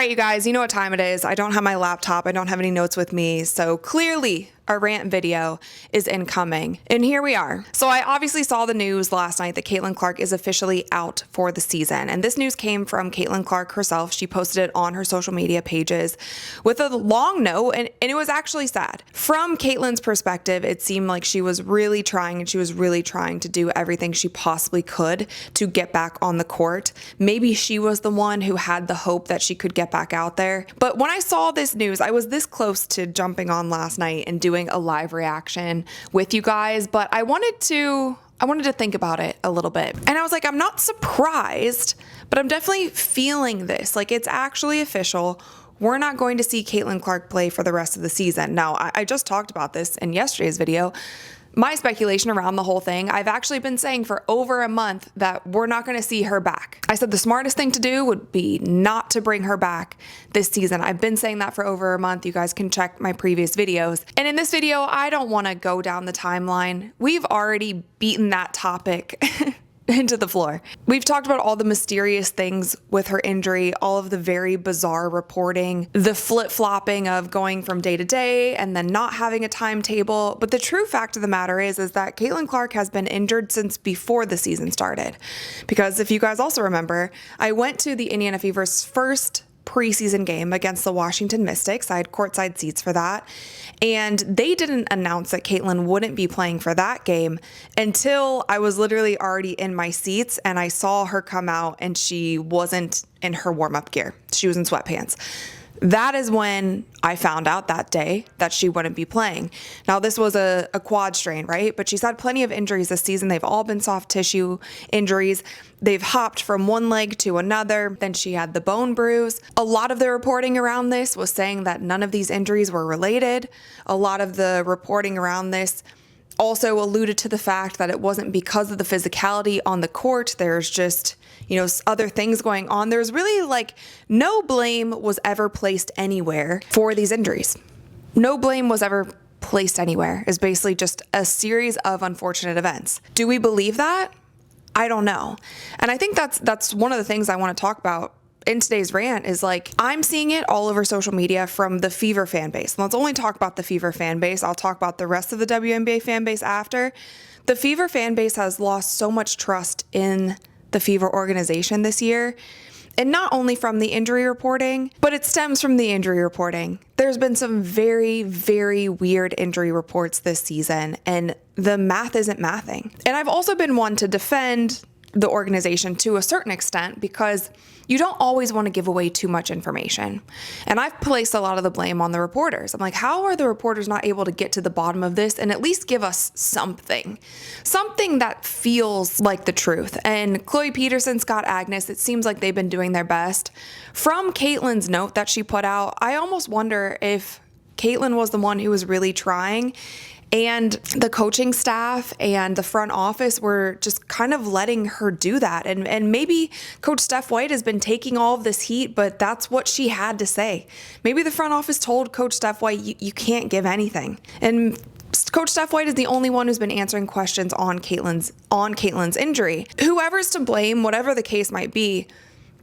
right, you guys, you know what time it is. I don't have my laptop. I don't have any notes with me. So clearly our rant video is incoming. And here we are. So I obviously saw the news last night that Caitlyn Clark is officially out for the season. And this news came from Caitlyn Clark herself. She posted it on her social media pages with a long note, and it was actually sad. From Caitlyn's perspective, it seemed like she was really trying, and she was really trying to do everything she possibly could to get back on the court. Maybe she was the one who had the hope that she could get back out there. But when I saw this news, I was this close to jumping on last night and doing a live reaction with you guys, but I wanted to think about it a little bit. And I was like, I'm not surprised, but I'm definitely feeling this. Like, it's actually official. We're not going to see Caitlyn Clark play for the rest of the season. Now, I just talked about this in yesterday's video. My speculation around the whole thing, I've actually been saying for over a month that we're not going to see her back. I said the smartest thing to do would be not to bring her back this season. I've been saying that for over a month. You guys can check my previous videos. And in this video, I don't want to go down the timeline. We've already beaten that topic into the floor. We've talked about all the mysterious things with her injury, all of the very bizarre reporting, the flip-flopping of going from day to day and then not having a timetable. But the true fact of the matter is that Caitlyn Clark has been injured since before the season started. Because if you guys also remember, I went to the Indiana Fever's first preseason game against the Washington Mystics. I had courtside seats for that. And they didn't announce that Caitlyn wouldn't be playing for that game until I was literally already in my seats and I saw her come out and she wasn't in her warm-up gear. She was in sweatpants. That is when I found out that day that she wouldn't be playing. Now, this was a quad strain, right? But she's had plenty of injuries this season. They've all been soft tissue injuries. They've hopped from one leg to another. Then she had the bone bruise. A lot of the reporting around this was saying that none of these injuries were related. A lot of the reporting around this also alluded to the fact that it wasn't because of the physicality on the court. There's just, other things going on. There's really no blame was ever placed anywhere for these injuries. No blame was ever placed anywhere. It's basically just a series of unfortunate events. Do we believe that? I don't know. And I think that's one of the things I want to talk about in today's rant is I'm seeing it all over social media from the Fever fan base. Let's only talk about the Fever fan base. I'll talk about the rest of the WNBA fan base after. The Fever fan base has lost so much trust in the Fever organization this year. And not only from the injury reporting, but it stems from the injury reporting. There's been some very, very weird injury reports this season, and the math isn't mathing. And I've also been one to defend the organization to a certain extent because you don't always want to give away too much information. And I've placed a lot of the blame on the reporters. I'm like, how are the reporters not able to get to the bottom of this and at least give us something that feels like the truth? And Chloe Peterson, Scott Agnes, it seems like they've been doing their best. From Caitlyn's note that she put out, I almost wonder if Caitlyn was the one who was really trying, and the coaching staff and the front office were just kind of letting her do that. And maybe Coach Steph White has been taking all of this heat, but that's what she had to say. Maybe the front office told Coach Steph White, you can't give anything. And Coach Steph White is the only one who's been answering questions on Caitlyn's injury. Whoever's to blame, whatever the case might be,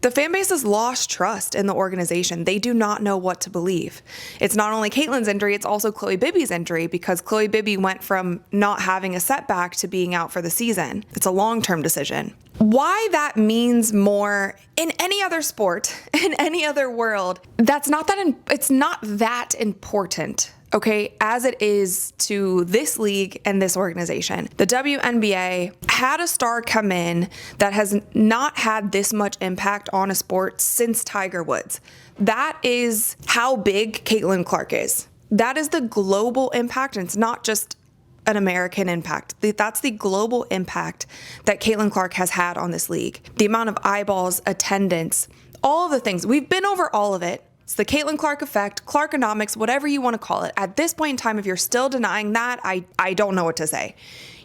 the fan base has lost trust in the organization. They do not know what to believe. It's not only Caitlyn's injury, it's also Chloe Bibby's injury, because Chloe Bibby went from not having a setback to being out for the season. It's a long-term decision. Why that means more in any other sport, in any other world, it's not that important, okay, as it is to this league and this organization. The WNBA had a star come in that has not had this much impact on a sport since Tiger Woods. That is how big Caitlyn Clark is. That is the global impact, and it's not just an American impact. That's the global impact that Caitlyn Clark has had on this league. The amount of eyeballs, attendance, all of the things. We've been over all of it. It's the Caitlyn Clark effect, Clarkonomics, whatever you want to call it. At this point in time, if you're still denying that, I don't know what to say.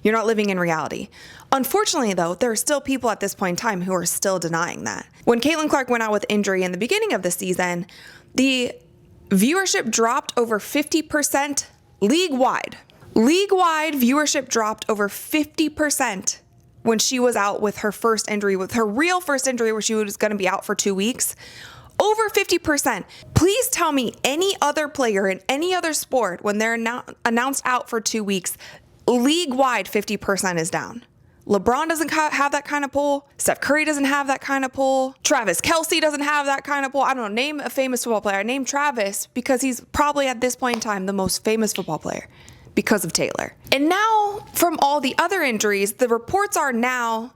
You're not living in reality. Unfortunately, though, there are still people at this point in time who are still denying that. When Caitlyn Clark went out with injury in the beginning of the season, the viewership dropped over 50% league-wide. League-wide viewership dropped over 50% when she was out with her first injury, with her real first injury where she was going to be out for 2 weeks. Over 50%. Please tell me any other player in any other sport, when they're announced out for 2 weeks, league-wide 50% is down. LeBron doesn't have that kind of pull. Steph Curry doesn't have that kind of pull. Travis Kelce doesn't have that kind of pull. I don't know, name a famous football player. I named Travis because he's probably at this point in time the most famous football player because of Taylor. And now, from all the other injuries, the reports are now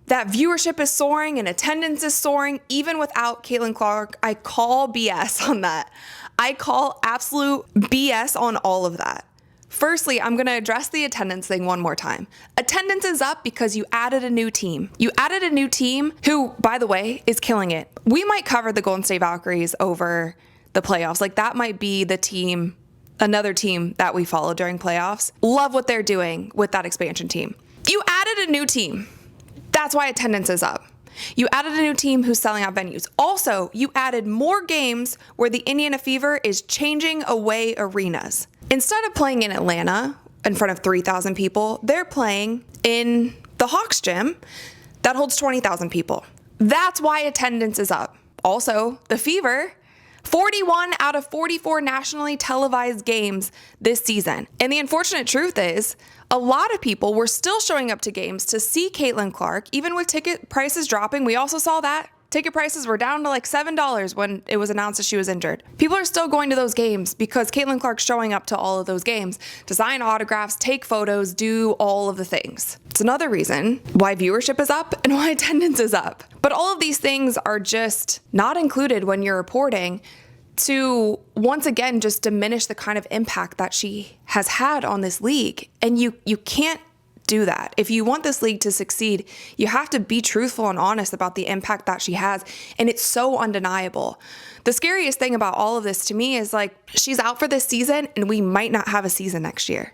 that viewership is soaring and attendance is soaring, even without Caitlyn Clark. I call BS on that. I call absolute BS on all of that. Firstly, I'm going to address the attendance thing one more time. Attendance is up because you added a new team. You added a new team who, by the way, is killing it. We might cover the Golden State Valkyries over the playoffs. Like, that might be the team, another team that we follow during playoffs. Love what they're doing with that expansion team. You added a new team. That's why attendance is up. You added a new team who's selling out venues. Also, you added more games where the Indiana Fever is changing away arenas. Instead of playing in Atlanta in front of 3,000 people, they're playing in the Hawks gym that holds 20,000 people. That's why attendance is up. Also, the Fever, 41 out of 44 nationally televised games this season. And the unfortunate truth is, a lot of people were still showing up to games to see Caitlyn Clark, even with ticket prices dropping. We also saw that. Ticket prices were down to like $7 when it was announced that she was injured. People are still going to those games because Caitlyn Clark's showing up to all of those games to sign autographs, take photos, do all of the things. It's another reason why viewership is up and why attendance is up. But all of these things are just not included when you're reporting to, once again, just diminish the kind of impact that she has had on this league. And you can't do that. If you want this league to succeed, you have to be truthful and honest about the impact that she has. And it's so undeniable. The scariest thing about all of this to me is, like, she's out for this season and we might not have a season next year.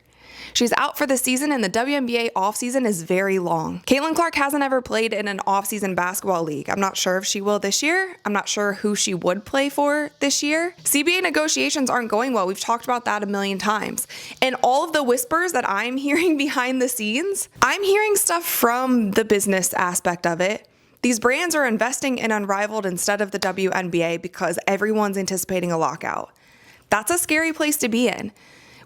She's out for the season, and the WNBA offseason is very long. Caitlyn Clark hasn't ever played in an offseason basketball league. I'm not sure if she will this year. I'm not sure who she would play for this year. CBA negotiations aren't going well. We've talked about that a million times. And all of the whispers that I'm hearing behind the scenes, I'm hearing stuff from the business aspect of it. These brands are investing in Unrivaled instead of the WNBA because everyone's anticipating a lockout. That's a scary place to be in.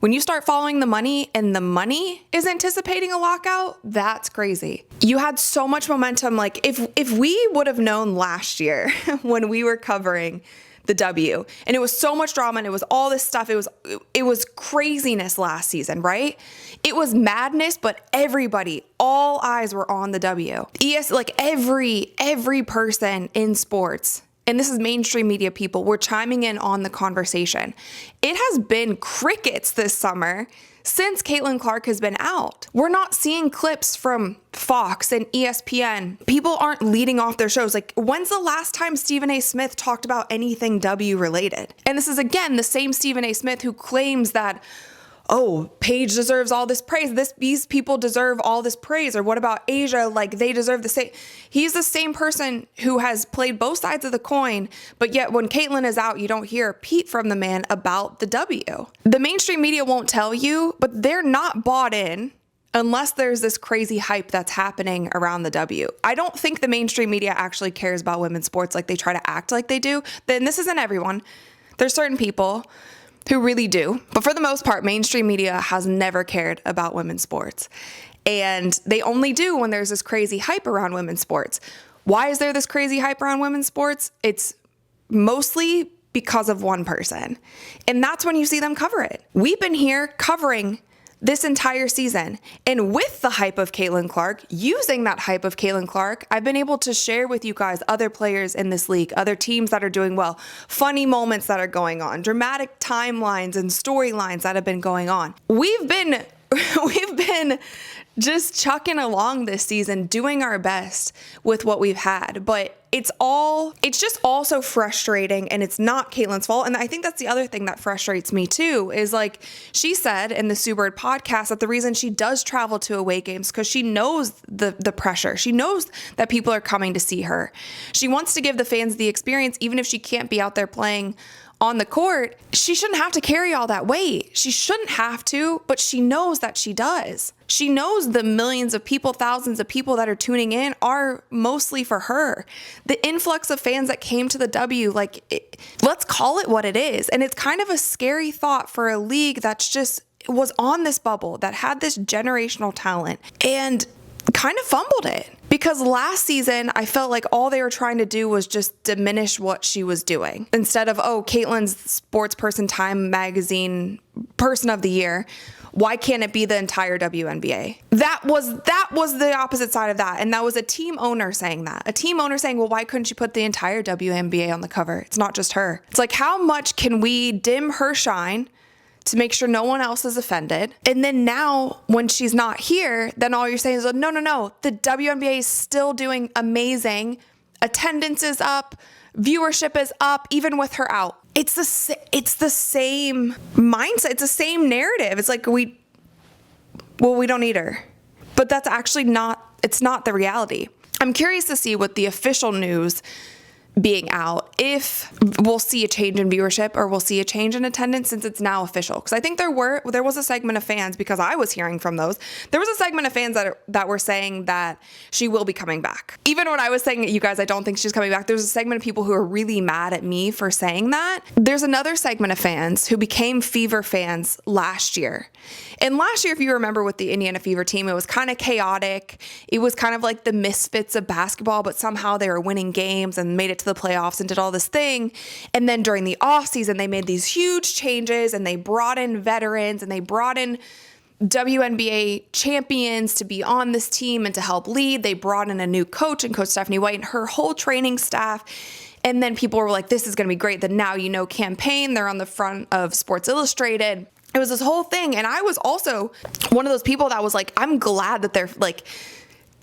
When you start following the money and the money is anticipating a lockout, that's crazy. You had so much momentum. Like, if we would have known last year when we were covering the W, and it was so much drama and it was all this stuff, it was craziness last season, right? It was madness, but everybody, all eyes were on the W. Like every person in sports, and this is mainstream media people, were chiming in on the conversation. It has been crickets this summer since Caitlyn Clark has been out. We're not seeing clips from Fox and ESPN. People aren't leading off their shows. Like, when's the last time Stephen A. Smith talked about anything W related? And this is, again, the same Stephen A. Smith who claims that, oh, Paige deserves all this praise. These people deserve all this praise. Or what about Asia? Like, they deserve the same. He's the same person who has played both sides of the coin, but yet when Caitlyn is out, you don't hear a peep from the man about the W. The mainstream media won't tell you, but they're not bought in unless there's this crazy hype that's happening around the W. I don't think the mainstream media actually cares about women's sports like they try to act like they do. Then this isn't everyone. There's certain people who really do. But for the most part, mainstream media has never cared about women's sports. And they only do when there's this crazy hype around women's sports. Why is there this crazy hype around women's sports? It's mostly because of one person. And that's when you see them cover it. We've been here covering this entire season. And with the hype of Caitlyn Clark, using that hype of Caitlyn Clark, I've been able to share with you guys other players in this league, other teams that are doing well, funny moments that are going on, dramatic timelines and storylines that have been going on. We've been just chucking along this season, doing our best with what we've had, but it's just all so frustrating, and it's not Caitlyn's fault. And I think that's the other thing that frustrates me too, is like she said in the Sue Bird podcast that the reason she does travel to away games because she knows the pressure. She knows that people are coming to see her. She wants to give the fans the experience, even if she can't be out there playing on the court, she shouldn't have to carry all that weight. She shouldn't have to, but she knows that she does. She knows the millions of people, thousands of people that are tuning in are mostly for her. The influx of fans that came to the W, let's call it what it is. And it's kind of a scary thought for a league that's just was on this bubble, that had this generational talent and kind of fumbled it. Because last season, I felt like all they were trying to do was just diminish what she was doing. Instead of, Caitlyn's Sports Person Time Magazine Person of the Year, why can't it be the entire WNBA? That was the opposite side of that. And that was a team owner saying that. A team owner saying, well, why couldn't you put the entire WNBA on the cover? It's not just her. It's like, how much can we dim her shine to make sure no one else is offended? And then now when she's not here, then all you're saying is, no, the WNBA is still doing amazing. Attendance is up, viewership is up, even with her out. It's the same mindset. It's the same narrative. It's like, we don't need her. But that's actually it's not the reality. I'm curious to see what the official news being out, if we'll see a change in viewership or we'll see a change in attendance since it's now official. Because I think there was a segment of fans, because I was hearing from those, there was a segment of fans that were saying that she will be coming back. Even when I was saying, you guys, I don't think she's coming back, there's a segment of people who are really mad at me for saying that. There's another segment of fans who became Fever fans last year. And last year, if you remember with the Indiana Fever team, it was kind of chaotic. It was kind of like the misfits of basketball, but somehow they were winning games and made it to the playoffs and did all this thing. And then during the offseason, they made these huge changes and they brought in veterans and they brought in WNBA champions to be on this team and to help lead. They brought in a new coach and Coach Stephanie White and her whole training staff. And then people were like, this is going to be great. The Now You Know campaign, they're on the front of Sports Illustrated. It was this whole thing. And I was also one of those people that was like, I'm glad that they're like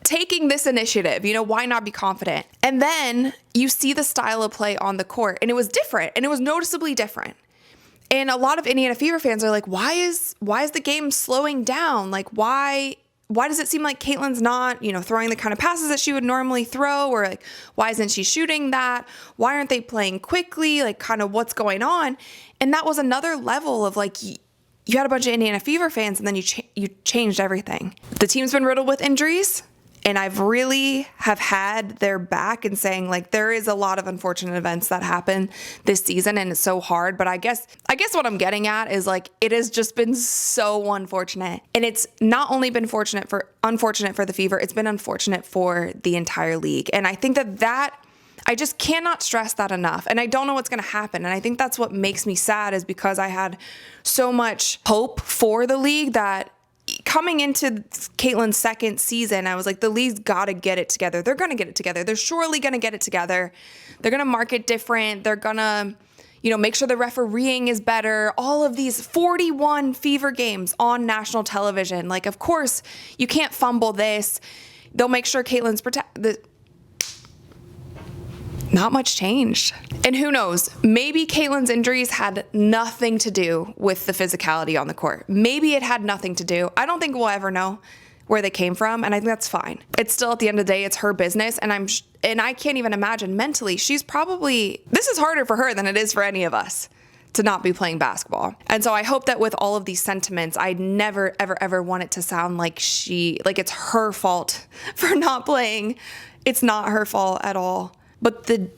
taking this initiative, why not be confident? And then you see the style of play on the court and it was different and it was noticeably different. And a lot of Indiana Fever fans are like, why is the game slowing down? Like, why does it seem like Caitlyn's not, throwing the kind of passes that she would normally throw? Or like, why isn't she shooting that? Why aren't they playing quickly? Like, kind of what's going on? And that was another level of like, you had a bunch of Indiana Fever fans and then you changed everything. The team's been riddled with injuries. And I've really have had their back in saying like there is a lot of unfortunate events that happen this season and it's so hard. But I guess what I'm getting at is like it has just been so unfortunate. And it's not only been unfortunate for the Fever, it's been unfortunate for the entire league. And I think that I just cannot stress that enough. And I don't know what's going to happen. And I think that's what makes me sad, is because I had so much hope for the league that coming into Caitlyn's second season, I was like, the league's got to get it together. They're going to get it together. They're surely going to get it together. They're going to market different. They're going to, make sure the refereeing is better. All of these 41 Fever games on national television. Like, of course, you can't fumble this. They'll make sure Caitlyn's not much changed. And who knows, maybe Caitlyn's injuries had nothing to do with the physicality on the court. Maybe it had nothing to do. I don't think we'll ever know where they came from, and I think that's fine. It's still, at the end of the day, it's her business, and I can't even imagine mentally, this is harder for her than it is for any of us to not be playing basketball. And so I hope that with all of these sentiments, I never, ever, ever want it to sound like it's her fault for not playing. It's not her fault at all. But the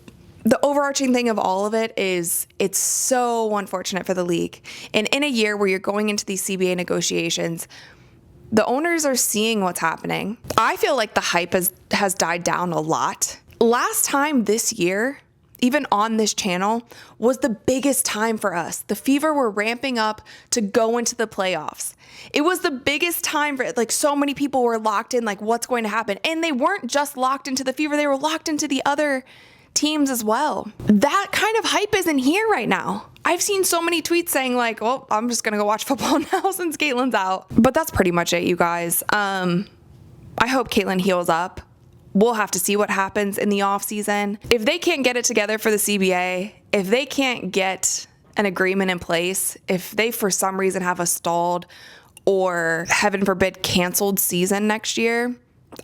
overarching thing of all of it is it's so unfortunate for the league. And in a year where you're going into these CBA negotiations, the owners are seeing what's happening. I feel like the hype has died down a lot. Last time this year, even on this channel, was the biggest time for us. The Fever were ramping up to go into the playoffs. It was the biggest time for it. Like, so many people were locked in, like, what's going to happen? And they weren't just locked into the Fever, they were locked into the other teams as well. That kind of hype isn't here right now. I've seen so many tweets saying like, well, I'm just going to go watch football now since Caitlyn's out. But that's pretty much it, you guys. I hope Caitlyn heals up. We'll have to see what happens in the off season. If they can't get it together for the CBA, if they can't get an agreement in place, if they for some reason have a stalled or, heaven forbid, canceled season next year,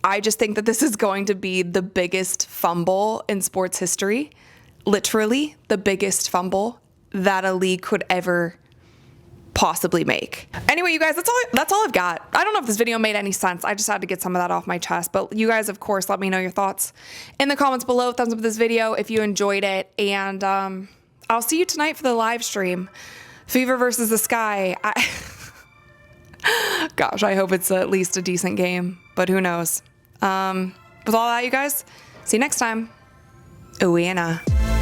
I just think that this is going to be the biggest fumble in sports history. Literally the biggest fumble that a league could ever possibly make. Anyway, you guys, that's all I've got. I don't know if this video made any sense. I just had to get some of that off my chest. But you guys, of course, let me know your thoughts in the comments below. Thumbs up this video if you enjoyed it. And I'll see you tonight for the live stream. Fever versus the Sky. Gosh, I hope it's at least a decent game, but who knows? With all that, you guys, see you next time. Uena.